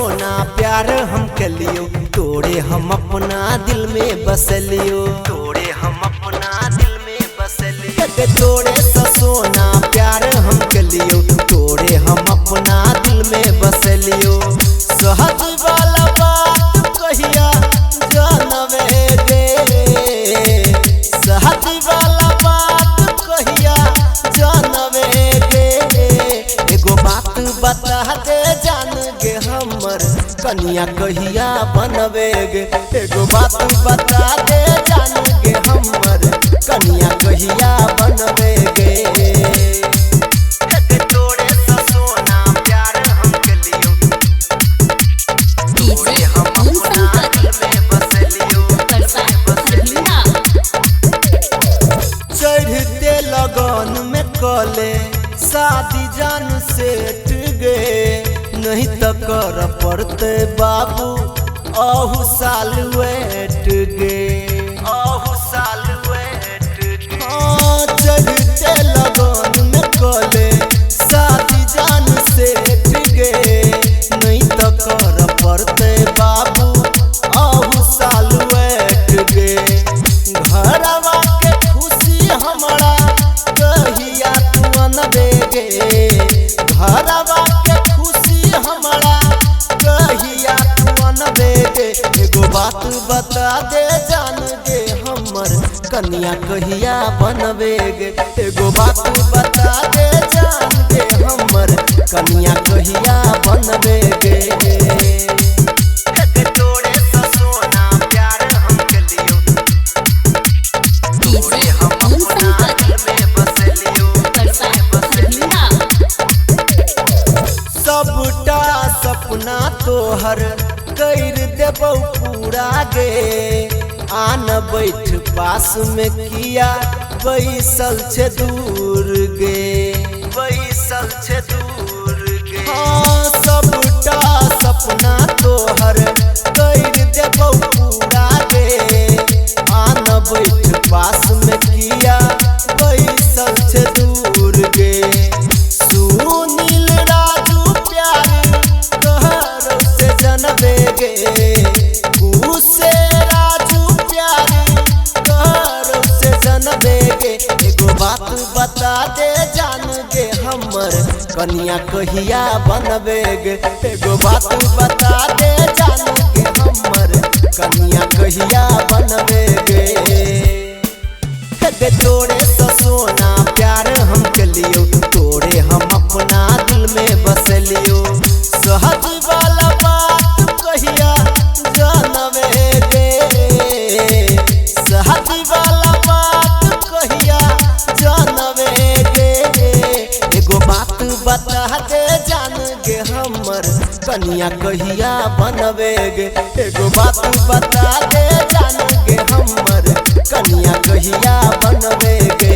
सोना प्यार हम के लियो, तोड़े हम अपना दिल में बस लियो, तोड़े हम अपना दिल में बस लियो। तोड़े सोना प्यार हम के लियो, तोड़े हम अपना दिल में बस लियो। सहज वाला बात कहिया जानवे गे, सहज वाला बात कहिया जानवे गे। एगो बात बता दे जान गे हमर कनिया कहिया बनवे गे, एगो बात बता दे जान गे हमर कनिया कहिया बनवे गे। तोड़े सोना प्यार हम के लियो, तोड़े हम अपना दिल में बस लियो। चढ़ते लगन में कले शादी जान सेठ गे, नहीं तो कर पड़ते बाबू आहू साल वेट गे, आहू साल वेट गे। हाँ चढ़ते लगन में कले शादी जान सेठ गे, नहीं तो कर पड़ते बाबू आहू साल वेट गे। घरवा के खुशी हमारा कहिया तू अनबे गे, घरवा के खुशी हमारा कहिया तू अनबे गे। एगो बात बता दे जान गे हमर कनिया कहिया बनबे गे, एगो बात बता दे जान गे हमर कनिया कहिया बनबे गे। तोड़े सोना प्यार हम के लियो, तोड़े हम अपना दिल में बस लियो, बस लियो। सबटा सपना तोहर कर देबौ पूरा गे, आन बैठ पास में किया बैसल छे दूर गे, बैसल छे दूर गे। हाँ सबटा सपना तोहर कर देबौ पूरा गे, आन बैठ पास में किया बैसल छे दूर गे। सुनील राजू प्यार कहर से जनबे गे, उसे राजू प्यार कहर से जनबे गे। एगो बात बता दे जान गे हमर कनिया कहिया बनबे गे, एगो बात बता दे जान गे हमर कनिया कहिया बनबे गे। तोड़े सोना प्यार हम के लियो, तोड़े हम अपना दिल में बस लियो। सहज वाला बात कहिया जानवे गे, सहज वाला बात कहिया जानवे गे। एगो बात बता दे जान गे हमर कनिया कहिया बनबे गे, एगो बात बता दे जान गे हमर कनिया कहिया बनबे गे।